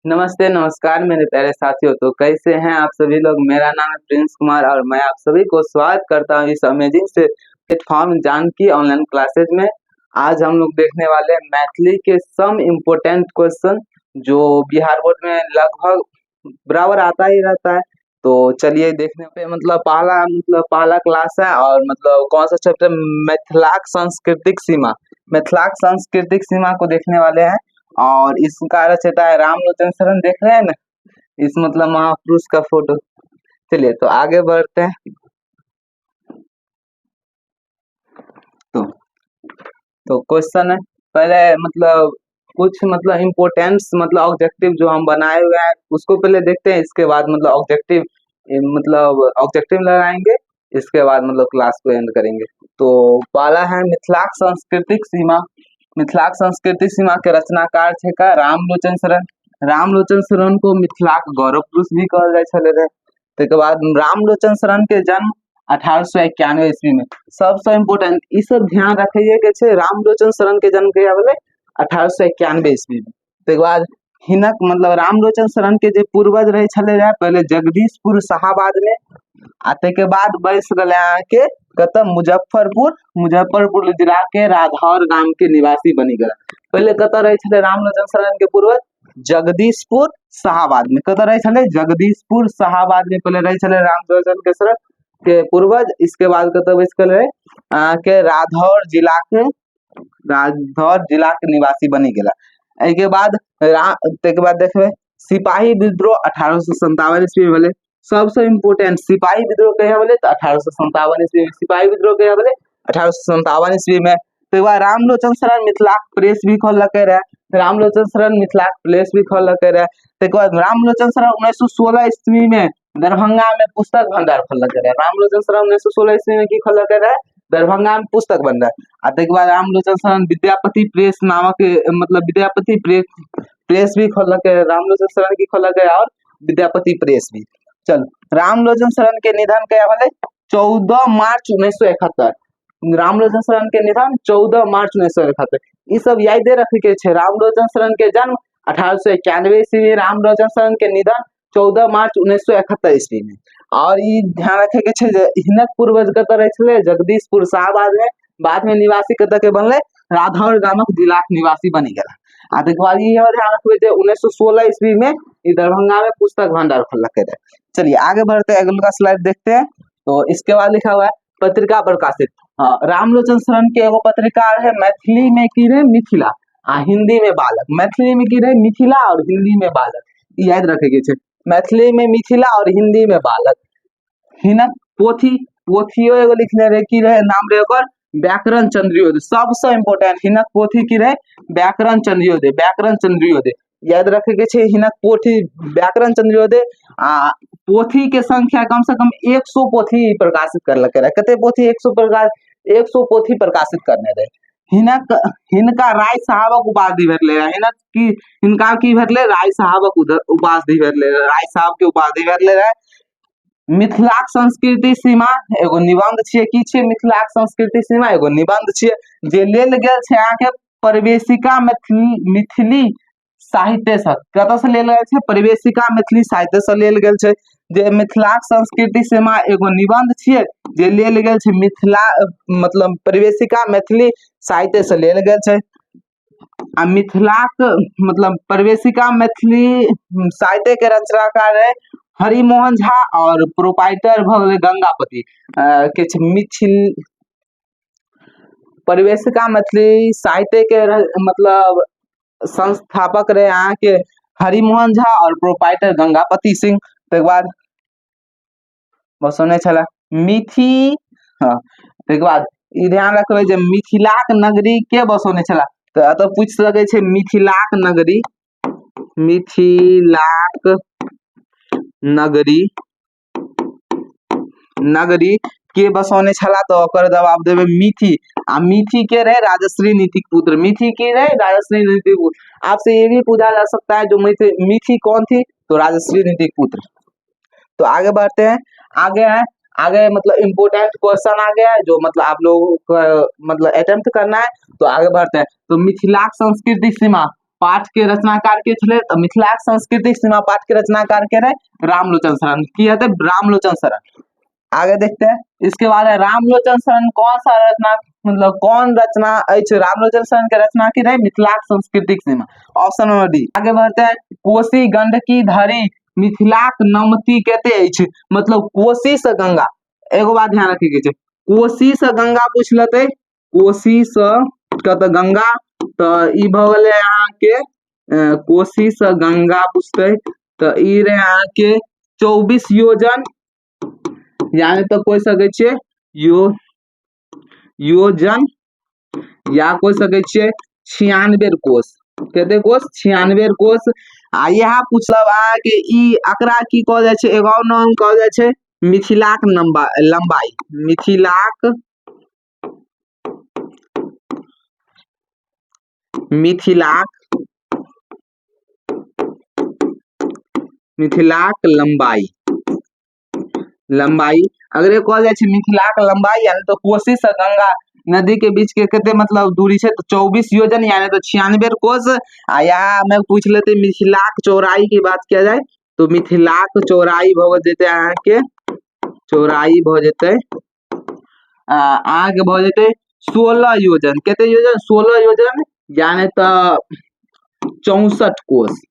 नमस्ते नमस्कार मेरे प्यारे साथियों। तो कैसे हैं आप सभी लोग। मेरा नाम है प्रिंस कुमार और मैं आप सभी को स्वागत करता हूं इस अमेजिंग से प्लेटफॉर्म जानकी ऑनलाइन क्लासेज में। आज हम लोग देखने वाले हैं मैथिली के सम इम्पोर्टेंट क्वेश्चन जो बिहार बोर्ड में लगभग बराबर आता ही रहता है। तो चलिए देखने पे पहला क्लास है और कौन सा चैप्टर, मैथिलाक सांस्कृतिक सीमा। मैथिलाक सांस्कृतिक सीमा को देखने वाले हैं और इसका रचयिता है रामलोचन शरण। देख रहे हैं ना इस महापुरुष का फोटो। चलिए तो आगे बढ़ते हैं। तो क्वेश्चन है पहले कुछ इम्पोर्टेंस ऑब्जेक्टिव जो हम बनाए हुए हैं उसको पहले देखते हैं। इसके बाद ऑब्जेक्टिव लगाएंगे। इसके बाद क्लास को एंड करेंगे। तो पहला है मिथिलाक सांस्कृतिक सीमा। मिथिलाक सांस्कृतिक सीमा के रचनाकार थे का रामलोचन शरण। रामलोचन शरण को मिथिलाक गौरव पुरुष भी कहल जाय छले रहे। तक बाद रामलोचन शरण के जन्म 1891 ईस्वी में। सबसे इम्पोर्टेंट ई सब ध्यान रखिए के छे रामलोचन शरण के जन्म कहिया भेले 1891 ईस्वी में। तक बाद हिनक रामलोचन शरण के जे पूर्वज रहे छले रहे पहले जगदीशपुर शाहाबाद में। आते के बाद बैस गले के कतम मुजफ्फरपुर जिला के राधौर गांव के निवासी बनी गया। पहले कत रहे छले रामलोचन शरण के पूर्वज जगदीशपुर शाहाबाद में। कत रहे छले जगदीशपुर शाहाबाद में पहले रहे छले रामलोचन के शरण के पूर्वज। इसके बाद कत बैस गले के राधौर जिला के निवासी बनी गया। के बाद देखबे सिपाही विद्रोह 1857 ईस्वी में। सबसे इम्पोर्टेंट सिपाही विद्रोह कहिया बोले तो 1857 ईस्वी में। सिपाही विद्रोह कहिया बोले 1857 ईस्वी में। तो बाद रामलोचन शरण मिथिलाक प्रेस भी खोलके रहे। रामलोचन शरण मिथिलाक प्रेस भी खोलके रहे। तक बाद रामलोचन शरण 1916 ईस्वी में दरभंगा में पुस्तक भंडार खोलके रहे। रामलोचन शरण 1916 ईस्वी में की खोलके रहे दरभंगा में पुस्तक भंडार। तक बाद रामलोचन शरण विद्यापति प्रेस नामक विद्यापति प्रेस भी खोलके। रामलोचन शरण की खोलके और विद्यापति प्रेस भी। चल रामलोचन शरण के निधन कया भले 14 मार्च 1971। रामलोचन शरण के निधन 14 मार्च 1971। ये सब याद रखे के छे। रामलोचन शरण के जन्म 1891 ईस्वी में। रामलोचन शरण के निधन 14 मार्च 1971 ईस्वी में। और ये ध्यान रखे के छे हिनक पूर्वज कत रहे छले जगदीशपुर शाहबाद में। बाद में निवासी कत के बनले राधौर गामक जिला के निवासी बनी गया। आते बाद ये ध्यान रखबे 1916 ईस्वी में दरभंगा में पुस्तक भंडार खोलके रहे। चलिए आगे बढ़ते हैं, अगला स्लाइड देखते हैं। तो इसके बाद लिखा हुआ है पत्रिका प्रकाशित। रामलोचन शरण के एगो पत्रिका है मैथिली में की रहे मिथिला हिंदी में बालक। मैथिली में की रहे मिथिला और हिंदी में बालक। याद रखे के छे मैथिली में मिथिला और हिंदी में बालक। हिनक पोथियो एगो लिखने रहे की रहे नाम रहे ओकर व्याकरण चंद्रियोदय। सबसे इम्पोर्टेंट हिनक पोथी की रहे व्याकरण चंद्रियोदय। याद रखे के छे हिनक पोथी व्याकरण चंद्रियोदय। पोथी के संख्या कम से कम 100 पोथी प्रकाशित करलके रहे। कते पोथी 100 पोथी प्रकाशित करने रहे। हिनका राय साहबक उपाधि भेटले। हिनका की भेटले राय साहबक उपाधि भेटले। राय साहब के उपाधि भेटले रहे। मिथिलाक संस्कृति सीमा एगो निबंध छिए। की छिए मिथिलाक संस्कृति सीमा एगो निबंध छिए जे लेल गेल छै अहाँ के प्रवेशिका मिथिली साहित्य से। कत से लेल गेल छै प्रवेशिका मैथिली साहित्य से लेल गेल छै। जे मिथिलाक संस्कृति सीमा एगो निबंध छिए जे लेल गेल छै मिथिला प्रवेशिका मैथिली साहित्य से लेल गेल छै। आ मिथिलाक प्रवेशिका मैथिली साहित्य के रचनाकार है हरिमोहन झा और प्रोपाइटर भगले गंगापति के मिथिल प्रवेशिका मैथिली साहित्य के संस्थापक रहे यहाँ के हरिमोहन झा और प्रोपाइटर गंगापति सिंह। तक बाद बसोने छला मिथि। बाद ई ध्यान रखबे जे मिथिलाक नगरी के बसोने छला। तो अत पूछ सके छे मिथिलाक नगरी के बसौने छला। तो ओकर जवाब देवे मिथि। आ मिथि के रहे राजश्री नीतिक पुत्र। मिथि के रहे राजश्री नीतिक पुत्र। आपसे ये भी पूछा जा सकता है जो मिथि कौन थी तो राजश्री नीतिक पुत्र। तो आगे बढ़ते हैं। आगे इम्पोर्टेंट क्वेश्चन आ गया है जो आप लोगों को अटेम्प्ट करना है। तो आगे बढ़ते हैं। तो मिथिलाक संस्कृति सीमा पाठ के रचनाकार के थे तो मिथिलाक सांस्कृतिक सीमा पाठ के रचनाकार के रहे रामलोचन शरण की है रामलोचन शरण। आगे देखते हैं इसके बाद है रामलोचन शरण कौन सा रचना मतलब कौन रचना रामलोचन शरण के रचना की रहे मिथिलाक सांस्कृतिक सीमा ऑप्शन नंबर डी। आगे बढ़ते हैं कोसी गंडकी धरी मिथिलाक नमती कहते मतलब कोसी से गंगा एगो बात ध्यान रखे के कोसी से गंगा पूछ लेते कोसी से कहते गंगा तो ई भगल यहाँ के कोसी से गंगा पूछते तो ई रहे यहाँ के 24 योजन यानी तो कोई सके छे योजन या कोई सके छे 96 कोस कहते कोस 96 कोस। आ यहाँ पूछल कि ई आंकड़ा की कहल जाय छे एगो नाम कहल जाय छे मिथिलाक लंबाई मिथिलाक लंबाई अगर ये कहल जाय छे मिथिलाक लंबाई यानी तो कोसी से गंगा नदी के बीच के कहते मतलब दूरी है तो 24 योजन यानी तो 96 कोस। आ यहाँ में पूछ लेते मिथिलाक चौड़ाई की बात किया जाए तो मिथिलाक चौड़ाई भ जेते अहाँ के चौड़ाई भ जेते अहाँ के भ जेते 16 योजन कहते योजन 16 योजन यानी तो 64 कोस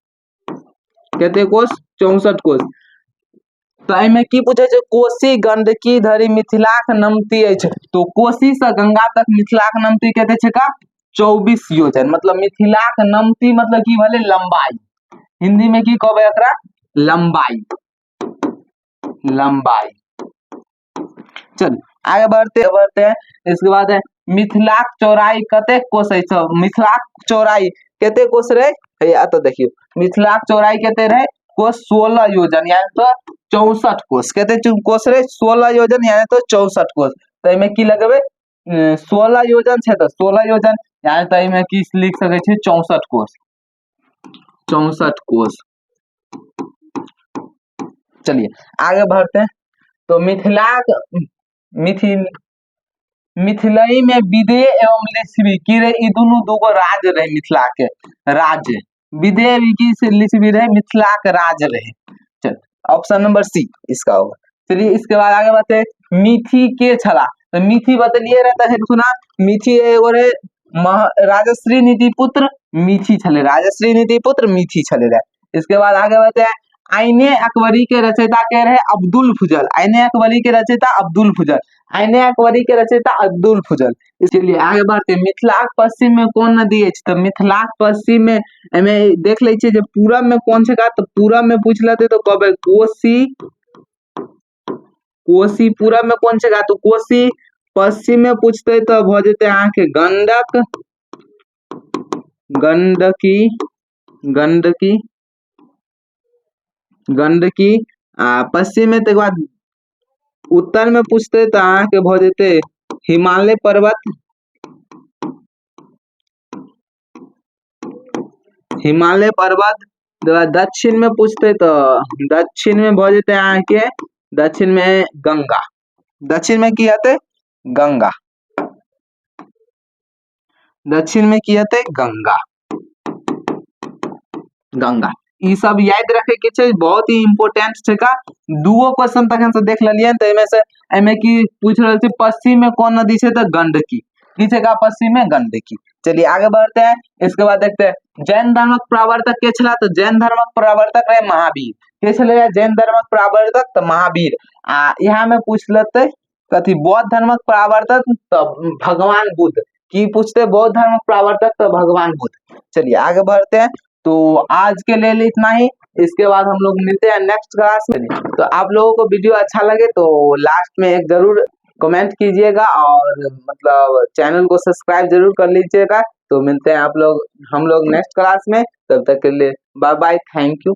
कहते कोस 64 कोस। तो एमे की पूछे छे कोसी गंडकी धरी मिथिलाक नमती तो कोसी से गंगा तक मिथिलाक नमती कहते छे का 24 योजन मतलब मिथिलाक नमती मतलब की भले लंबाई हिंदी में की कहबे एकरा लंबाई। चल आगे बढ़ते हैं इसके बाद है मिथिलाक चौड़ाई कते कोस मिथिलाक चौड़ाई कते कोस रहे या तो देखियो मिथिलाक चौड़ाई कते रहे कोस 16 योजन यानी तो 64 कोस कहते कोस रे 16 योजन यानी तो 64 कोस। तो इमे की लगबे 16 योजन छे तो 16 योजन यानी तो इमे की लिख सके छे 64 कोस। चलिए आगे बढ़ते हैं तो मिथिलई में विदेह एवं लिच्छवी की रे ई दुनु दूगो राज्य रहे मिथिला के राज्य विदेह की लिच्छवी रहे मिथिला के राज्य रहे। चल ऑप्शन नंबर सी इसका होगा। चलिए इसके बाद आगे बढ़ते मिथि के छला तो मिथि बतलिए रहता है सुना मिथि एगो रहे राजश्री नीति पुत्र मिथि छले राजश्री नीति पुत्र मिथि छले रहे। इसके बाद आगे बढ़ते हैं आईने अकबरी के रचयिता के रहे अब्दुल फुजल आईने अकबरी के रचयिता अब्दुल फुजल। इसलिए आगे बढ़ते मिथिलाक पश्चिम में कौन नदी है तो मिथिलाक पश्चिम में हमें देख ले जब पूरब में कौन से का तो पूरब में पूछ लेते तो कब कोसी पूरब में कौन से का तो कोसी पश्चिम में पूछते तो भ जेते अहाँ के गंडकी पश्चिम में तो बाद उत्तर में पूछते तो अहाँ के भ जेते हिमालय पर्वत दक्षिण में पूछते तो दक्षिण में भ जेते अहाँ के दक्षिण में गंगा दक्षिण में की हते गंगा ई सब याद रखे के छै बहुत ही इम्पोर्टेंट छै का दूगो क्वेश्चन तक से देख लेलिए तो एमे से एमे की पूछ रहल छै पश्चिम में कौन नदी छै तो गंडकी की छै का पश्चिम में गंडकी। चलिए आगे बढ़ते हैं इसके बाद देखते हैं जैन धर्मक प्रवर्तक के छला तो जैन धर्मक प्रवर्तक रहे महावीर के छले जैन धर्मक प्रवर्तक तो महावीर। यहाँ में पूछ लेते कथी बौद्ध धर्मक प्रवर्तक तो भगवान बुद्ध की पूछते बौद्ध धर्मक प्रवर्तक तो भगवान बुद्ध। चलिए आगे बढ़ते हैं तो आज के लिए इतना ही इसके बाद हम लोग मिलते हैं नेक्स्ट क्लास में। तो आप लोगों को वीडियो अच्छा लगे तो लास्ट में एक जरूर कमेंट कीजिएगा और मतलब चैनल को सब्सक्राइब जरूर कर लीजिएगा। तो मिलते हैं हम लोग नेक्स्ट क्लास में तब तक के लिए बाय बाय थैंक यू।